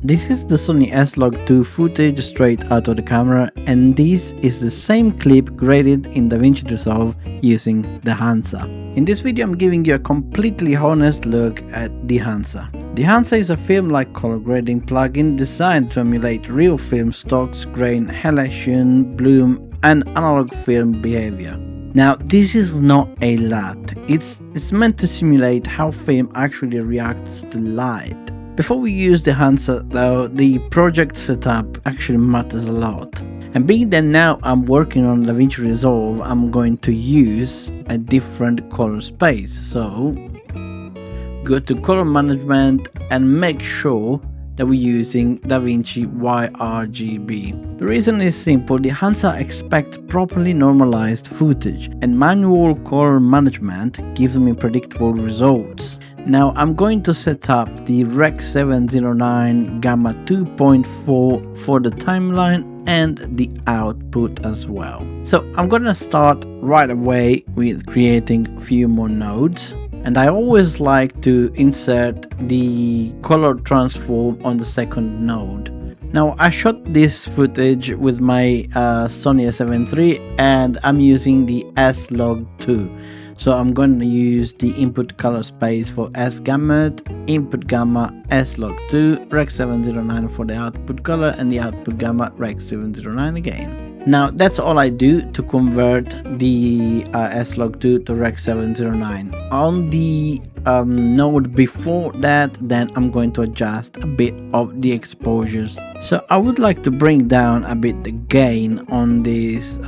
This is the Sony S-Log2 footage straight out of the camera, and this is the same clip graded in DaVinci Resolve using Dehancer. In this video I'm giving you a completely honest look at Dehancer. Dehancer is a film-like color grading plugin designed to emulate real film stocks, grain, halation, bloom and analog film behavior. Now this is not a LUT, it's meant to simulate how film actually reacts to light. Before we use Dehancer though, the project setup actually matters a lot. And being that now I'm working on DaVinci Resolve, I'm going to use a different color space. So go to color management and make sure that we're using DaVinci YRGB. The reason is simple: Dehancer expects properly normalized footage, and manual color management gives me predictable results. Now I'm going to set up the Rec 709 Gamma 2.4 for the timeline and the output as well. So I'm gonna start right away with creating a few more nodes. And I always like to insert the color transform on the second node. Now I shot this footage with my Sony S-Log2 III, and I'm using the S-Log2. So I'm going to use the input color space for S-Gamut, input gamma S-Log2, Rec 709 for the output color, and the output gamma Rec 709 again. Now that's all I do to convert the S-Log2 to Rec 709. On the node before that, then I'm going to adjust a bit of the exposures. So I would like to bring down a bit the gain on this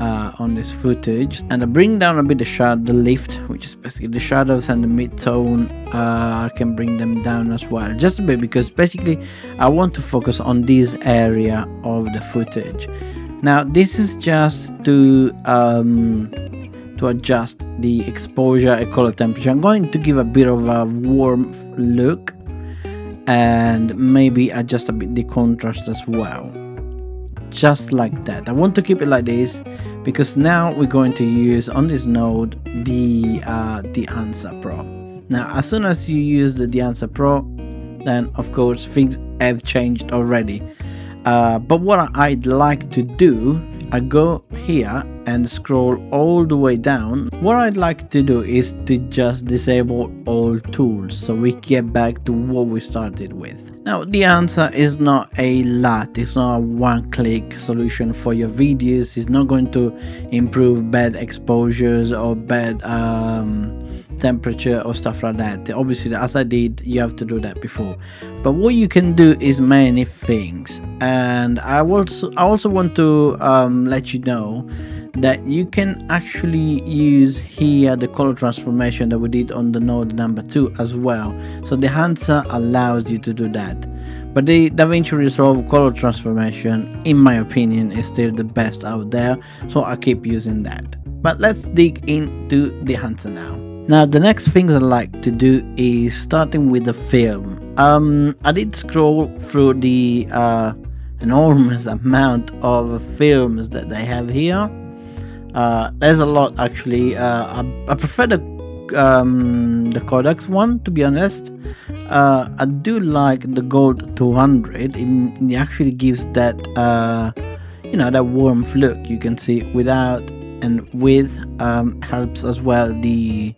footage, and I bring down a bit the lift, which is basically the shadows and the mid-tone. I can bring them down as well, just a bit, because basically I want to focus on this area of the footage. Now this is just to adjust the exposure and color temperature. I'm going to give a bit of a warm look and maybe adjust a bit the contrast as well, just like that. I want to keep it like this because now we're going to use on this node the Dehancer Pro. Now as soon as you use the Dehancer Pro, then of course things have changed already. But what I'd like to do, I go here and scroll all the way down. What I'd like to do is to just disable all tools so we get back to what we started with. Now the answer is not a LUT, it's not a one-click solution for your videos. It's not going to improve bad exposures or bad temperature or stuff like that. Obviously, as I did, you have to do that before. But what you can do is many things, and I also want to let you know that you can actually use here the color transformation that we did on the node number 2 as well. So the Dehancer allows you to do that, but the DaVinci Resolve color transformation, in my opinion, is still the best out there, so I keep using that. But let's dig into the Dehancer now. Now the next things I like to do is starting with the film. I did scroll through the enormous amount of films that they have here. There's a lot actually. I prefer the Codex one, to be honest. I do like the Gold 200. It actually gives that that warmth look. You can see without and with, helps as well the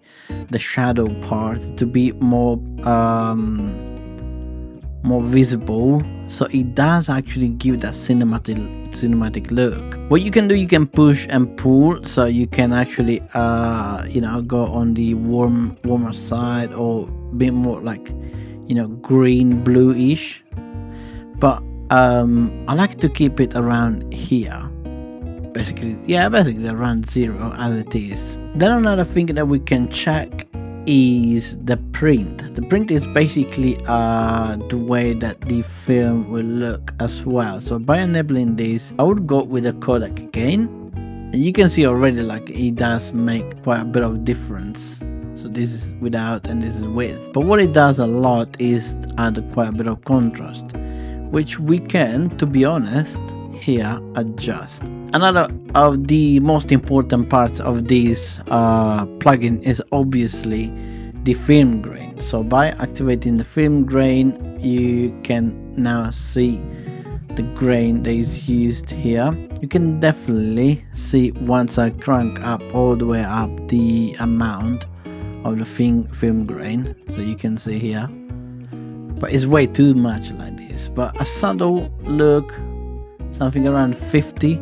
shadow part to be more visible, so it does actually give that cinematic look. What you can do, you can push and pull, so you can actually go on the warmer side or a bit more like green bluish, but I like to keep it around here, basically around 0 as it is. Then another thing that we can check is the print. The print is basically the way that the film will look as well. So by enabling this, I would go with the codec again, and you can see already like it does make quite a bit of difference. So this is without and this is with, but what it does a lot is add quite a bit of contrast, which we can, to be honest, here adjust. Another of the most important parts of this plugin is obviously the film grain. So by activating the film grain, you can now see the grain that is used here. You can definitely see once I crank up all the way up the amount of the film grain, so you can see here, but it's way too much like this. But a subtle look, something around 50,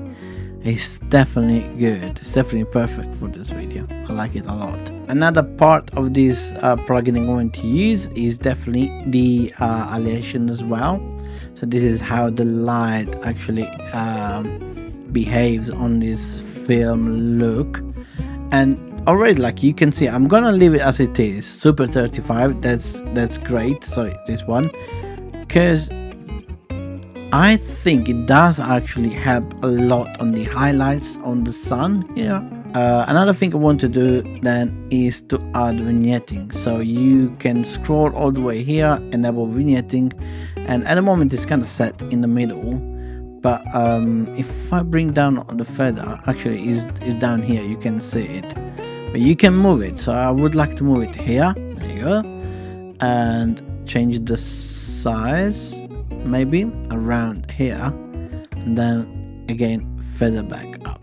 is definitely good. It's definitely perfect for this video. I like it a lot. Another part of this plugin I'm going to use is definitely the halation as well. So this is how the light actually behaves on this film look. And already, like you can see, I'm gonna leave it as it is, super 35. That's great. Sorry, this one, because I think it does actually help a lot on the highlights on the sun here. Another thing I want to do then is to add vignetting. So you can scroll all the way here, enable vignetting, and at the moment it's kind of set in the middle. But if I bring down the feather, actually is down here, you can see it. But you can move it, so I would like to move it here. There you go. And change the size, maybe around here, and then again feather back up.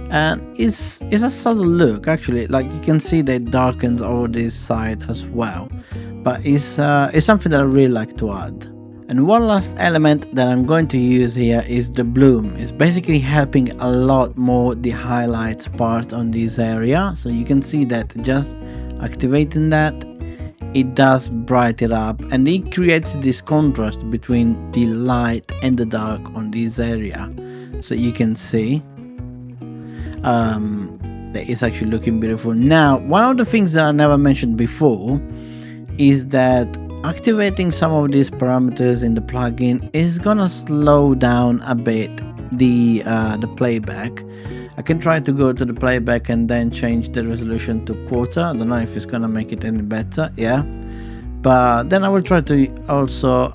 And it's a subtle look actually, like you can see that it darkens over this side as well, but it's something that I really like to add. And one last element that I'm going to use here is the bloom. It's basically helping a lot more the highlights part on this area. So you can see that just activating that, it does brighten it up, and it creates this contrast between the light and the dark on this area. So you can see that it's actually looking beautiful. Now, one of the things that I never mentioned before is that activating some of these parameters in the plugin is gonna slow down a bit the playback. I can try to go to the playback and then change the resolution to quarter. I don't know if it's gonna make it any better, yeah, but then I will try to also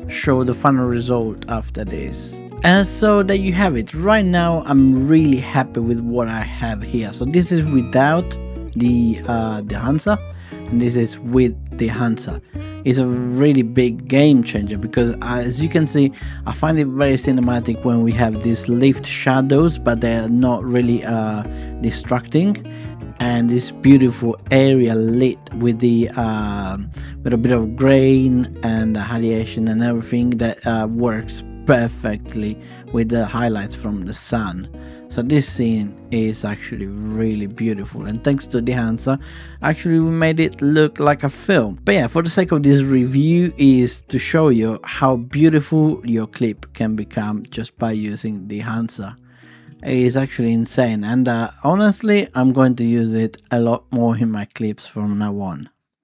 show the final result after this. And so there you have it. Right now I'm really happy with what I have here. So this is without the Dehancer, and this is with Dehancer. It's a really big game changer because as you can see, I find it very cinematic when we have these lift shadows, but they're not really distracting, and this beautiful area lit with the with a bit of grain and halation and everything that works perfectly with the highlights from the sun. So this scene is actually really beautiful, and thanks to Dehancer, actually we made it look like a film. But yeah, for the sake of this review is to show you how beautiful your clip can become just by using Dehancer. It is actually insane, and honestly I'm going to use it a lot more in my clips from now on.